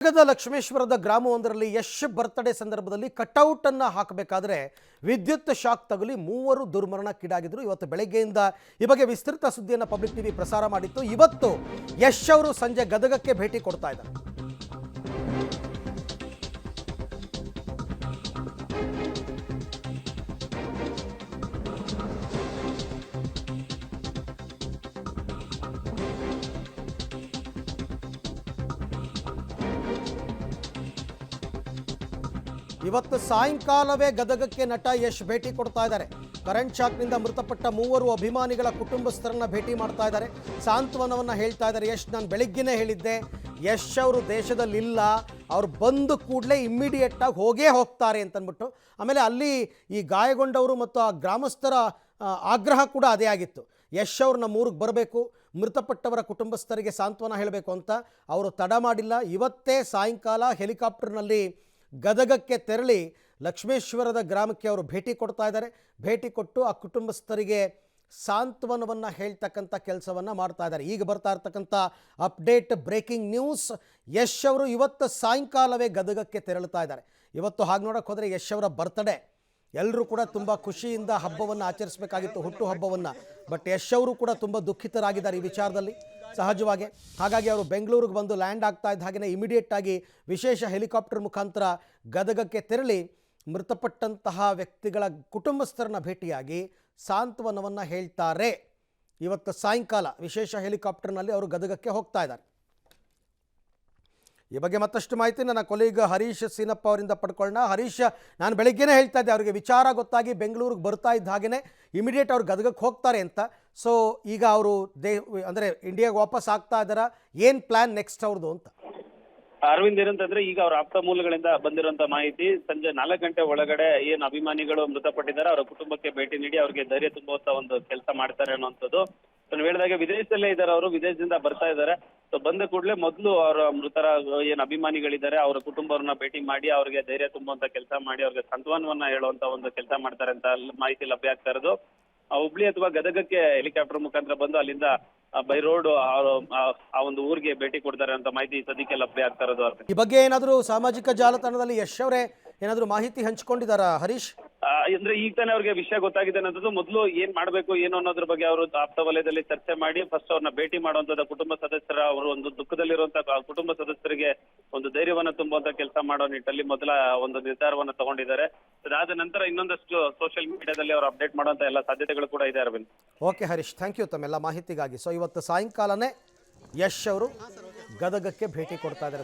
ಗದಗದ ಲಕ್ಷ್ಮೇಶ್ವರದ ಗ್ರಾಮವೊಂದರಲ್ಲಿ Yash birthday ಸಂದರ್ಭದಲ್ಲಿ cutout ಅನ್ನು ಹಾಕಬೇಕಾದ್ರೆ ವಿದ್ಯುತ್ ಶಾಕ್ ತಗುಲಿ ಮೂವರು ದುರ್ಮರಣಕ್ಕೀಡಾಗಿದ್ರು. ಇವತ್ತು ಬೆಳಗ್ಗೆಯಿಂದ ಈ ಬಗ್ಗೆ ವಿಸ್ತೃತ ಸುದ್ದಿಯನ್ನು ಪಬ್ಲಿಕ್ ಟಿವಿ ಪ್ರಸಾರ ಮಾಡಿತ್ತು. ಇವತ್ತು ಯಶ್ ಅವರು ಸಂಜೆ ಗದಗಕ್ಕೆ ಭೇಟಿ ಕೊಡ್ತಾ ಇದ್ದಾರೆ. ಇವತ್ತು ಸಾಯಂಕಾಲವೇ ಗದಗಕ್ಕೆ ನಟ ಯಶ್ ಭೇಟಿ ಕೊಡ್ತಾ ಇದ್ದಾರೆ. ಕರೆಂಟ್ ಶಾಕ್ನಿಂದ ಮೃತಪಟ್ಟ ಮೂವರು ಅಭಿಮಾನಿಗಳ ಕುಟುಂಬಸ್ಥರನ್ನ ಭೇಟಿ ಮಾಡ್ತಾ ಇದ್ದಾರೆ. ಸಾಂತ್ವನವನ್ನು ಹೇಳ್ತಾ ಇದ್ದಾರೆ. ಯಶ್, ನಾನು ಬೆಳಿಗ್ಗೆನೇ ಹೇಳಿದ್ದೆ, ಯಶ್ ಅವರು ದೇಶದಲ್ಲಿಲ್ಲ, ಅವ್ರು ಬಂದು ಕೂಡಲೇ ಇಮ್ಮಿಡಿಯೇಟಾಗಿ ಹೋಗೇ ಹೋಗ್ತಾರೆ ಅಂತಂದ್ಬಿಟ್ಟು. ಆಮೇಲೆ ಅಲ್ಲಿ ಈ ಗಾಯಗೊಂಡವರು ಮತ್ತು ಆ ಗ್ರಾಮಸ್ಥರ ಆಗ್ರಹ ಕೂಡ ಅದೇ ಆಗಿತ್ತು. ಯಶ್ ಅವರು ನಮ್ಮ ಊರಿಗೆ ಬರಬೇಕು, ಮೃತಪಟ್ಟವರ ಕುಟುಂಬಸ್ಥರಿಗೆ ಸಾಂತ್ವನ ಹೇಳಬೇಕು ಅಂತ. ಅವರು ತಡ ಮಾಡಿಲ್ಲ. ಇವತ್ತೇ ಸಾಯಂಕಾಲ ಹೆಲಿಕಾಪ್ಟರ್ನಲ್ಲಿ ಗದಗಕ್ಕೆ ತೆರಳಿ ಲಕ್ಷ್ಮೇಶ್ವರದ ಗ್ರಾಮಕ್ಕೆ ಅವರು ಭೇಟಿ ಕೊಡ್ತಾ ಇದ್ದಾರೆ. ಭೇಟಿ ಕೊಟ್ಟು ಆ ಕುಟುಂಬಸ್ಥರಿಗೆ ಸಾಂತ್ವನವನ್ನು ಹೇಳ್ತಕ್ಕಂಥ ಕೆಲಸವನ್ನು ಮಾಡ್ತಾ ಇದ್ದಾರೆ. ಈಗ ಬರ್ತಾ ಇರ್ತಕ್ಕಂಥ ಅಪ್ಡೇಟ್, ಬ್ರೇಕಿಂಗ್ ನ್ಯೂಸ್, ಯಶ್ ಅವರು ಇವತ್ತು ಸಾಯಂಕಾಲವೇ ಗದಗಕ್ಕೆ ತೆರಳುತ್ತಾ ಇದ್ದಾರೆ. ಇವತ್ತು ಹಾಗೆ ನೋಡೋಕೆ ಹೋದರೆ ಯಶ್ ಅವರ ಬರ್ತ್ಡೇ, ಎಲ್ಲರೂ ಕೂಡ ತುಂಬ ಖುಷಿಯಿಂದ ಹಬ್ಬವನ್ನು ಆಚರಿಸಬೇಕಾಗಿತ್ತು, ಹುಟ್ಟು ಹಬ್ಬವನ್ನು. ಬಟ್ ಯಶ್ ಅವರು ಕೂಡ ತುಂಬ ದುಃಖಿತರಾಗಿದ್ದಾರೆ ಈ ವಿಚಾರದಲ್ಲಿ, ಸಹಜವಾಗಿ. ಹಾಗಾಗಿ ಅವರು ಬೆಂಗಳೂರಿಗೆ ಬಂದು ಲ್ಯಾಂಡ್ ಆಗ್ತಾ ಇದ್ದ ಹಾಗೆಯೇ ಇಮಿಡಿಯೇಟಾಗಿ ವಿಶೇಷ ಹೆಲಿಕಾಪ್ಟರ್ ಮುಖಾಂತರ ಗದಗಕ್ಕೆ ತೆರಳಿ ಮೃತಪಟ್ಟಂತಹ ವ್ಯಕ್ತಿಗಳ ಕುಟುಂಬಸ್ಥರನ್ನ ಭೇಟಿಯಾಗಿ ಸಾಂತ್ವನವನ್ನು ಹೇಳ್ತಾರೆ. ಇವತ್ತು ಸಾಯಂಕಾಲ ವಿಶೇಷ ಹೆಲಿಕಾಪ್ಟರ್ನಲ್ಲಿ ಅವರು ಗದಗಕ್ಕೆ ಹೋಗ್ತಾ ಇದ್ದಾರೆ. ಈ ಬಗ್ಗೆ ಮತ್ತಷ್ಟು ಮಾಹಿತಿ ನನ್ನ ಕೊಲೀಗ್ ಹರೀಶ್ ಸೀನಪ್ಪ ಅವರಿಂದ ಪಡ್ಕೊಳ್ಳೋಣ. ಹರೀಶ್, ನಾನು ಬೆಳಿಗ್ಗೆನೇ ಹೇಳ್ತಾ ಇದ್ದೆ ಅವರಿಗೆ ವಿಚಾರ ಗೊತ್ತಾಗಿ ಬೆಂಗಳೂರಿಗೆ ಬರ್ತಾ ಇದ್ದ ಹಾಗೆಯೇ ಇಮಿಡಿಯೇಟ್ ಅವ್ರು ಗದಗಕ್ಕೆ ಹೋಗ್ತಾರೆ ಅಂತ. ಸೊ ಈಗ ಅವರು ಅಂದರೆ ಇಂಡಿಯಾಗೆ ವಾಪಸ್ ಆಗ್ತಾ ಇದ್ದಾರಾ? ಏನು ಪ್ಲ್ಯಾನ್ ನೆಕ್ಸ್ಟ್ ಅವ್ರದ್ದು ಅಂತ? ಅರವಿಂದ್, ಏನಂತಂದ್ರೆ ಈಗ ಅವ್ರ ಆಪ್ತ ಮೂಲಗಳಿಂದ ಬಂದಿರುವಂತ ಮಾಹಿತಿ, ಸಂಜೆ 4 ಗಂಟೆ ಒಳಗಡೆ ಏನು ಅಭಿಮಾನಿಗಳು ಮೃತಪಟ್ಟಿದ್ದಾರೆ ಅವರ ಕುಟುಂಬಕ್ಕೆ ಭೇಟಿ ನೀಡಿ ಅವರಿಗೆ ಧೈರ್ಯ ತುಂಬುವಂತ ಒಂದು ಕೆಲಸ ಮಾಡ್ತಾರೆ ಅನ್ನುವಂಥದ್ದು. ನಾನು ಹೇಳಿದಾಗ ವಿದೇಶದಲ್ಲೇ ಇದ್ದಾರೆ, ಅವರು ವಿದೇಶದಿಂದ ಬರ್ತಾ ಇದ್ದಾರೆ. ಸೊ ಬಂದ ಕೂಡಲೇ ಮೊದಲು ಅವರ ಮೃತರ ಏನು ಅಭಿಮಾನಿಗಳಿದ್ದಾರೆ ಅವರ ಕುಟುಂಬವನ್ನ ಭೇಟಿ ಮಾಡಿ ಅವರಿಗೆ ಧೈರ್ಯ ತುಂಬುವಂತ ಕೆಲಸ ಮಾಡಿ ಅವ್ರಿಗೆ ಸಾಂತ್ವನವನ್ನ ಹೇಳುವಂತ ಒಂದು ಕೆಲಸ ಮಾಡ್ತಾರೆ ಅಂತ ಮಾಹಿತಿ ಲಭ್ಯ ಆಗ್ತಾ ಇರೋದು. ಹುಬ್ಳಿ ಅಥವಾ ಗದಗಕ್ಕೆ ಹೆಲಿಕಾಪ್ಟರ್ ಮುಖಾಂತರ ಬಂದು ಅಲ್ಲಿಂದ ಬೈ ರೋಡ್ ಆ ಒಂದು ಊರಿಗೆ ಭೇಟಿ ಕೊಡ್ತಾರೆ ಅಂತ ಮಾಹಿತಿ ಸದ್ಯಕ್ಕೆ ಲಭ್ಯ ಆಗ್ತಾ ಇರೋದು. ಈ ಬಗ್ಗೆ ಏನಾದರೂ ಸಾಮಾಜಿಕ ಜಾಲತಾಣದಲ್ಲಿ ಯಶ್ ಅವರೇ ಏನಾದರೂ ಮಾಹಿತಿ ಹಂಚಿಕೊಂಡಿದ್ದಾರಾ ಹರೀಶ್? ಅಂದ್ರೆ ಈಗ ತಾನೇ ಅವ್ರಿಗೆ ವಿಷಯ ಗೊತ್ತಾಗಿದೆ ಅನ್ನೋದು. ಮೊದಲು ಏನ್ ಮಾಡ್ಬೇಕು ಏನು ಅನ್ನೋದ್ರ ಬಗ್ಗೆ ಅವರು ಆಪ್ತ ವಲಯದಲ್ಲಿ ಚರ್ಚೆ ಮಾಡಿ ಫಸ್ಟ್ ಅವ್ರನ್ನ ಭೇಟಿ ಮಾಡುವಂತದ್ದು, ಕುಟುಂಬ ಸದಸ್ಯರ ಅವರು ಒಂದು ದುಃಖದಲ್ಲಿರುವಂತಹ ಕುಟುಂಬ ಸದಸ್ಯರಿಗೆ ಒಂದು ಧೈರ್ಯವನ್ನ ತುಂಬುವಂತ ಕೆಲಸ ಮಾಡೋ ನಿಟ್ಟಲ್ಲಿ ಮೊದಲ ಒಂದು ನಿರ್ಧಾರವನ್ನ ತಗೊಂಡಿದ್ದಾರೆ. ಅದಾದ ನಂತರ ಇನ್ನೊಂದಷ್ಟು ಸೋಷಿಯಲ್ ಮೀಡಿಯಾದಲ್ಲಿ ಅವರು ಅಪ್ಡೇಟ್ ಮಾಡುವಂತ ಎಲ್ಲ ಸಾಧ್ಯತೆಗಳು ಕೂಡ ಇದೆ. Arvind, okay Harish, thank you ತಮ್ಮೆಲ್ಲ ಮಾಹಿತಿಗಾಗಿ. ಸೊ ಇವತ್ತು ಸಾಯಂಕಾಲನೇ ಯಶ್ ಅವರು ಗದಗಕ್ಕೆ ಭೇಟಿ ಕೊಡ್ತಾ ಇದ್ದಾರೆ.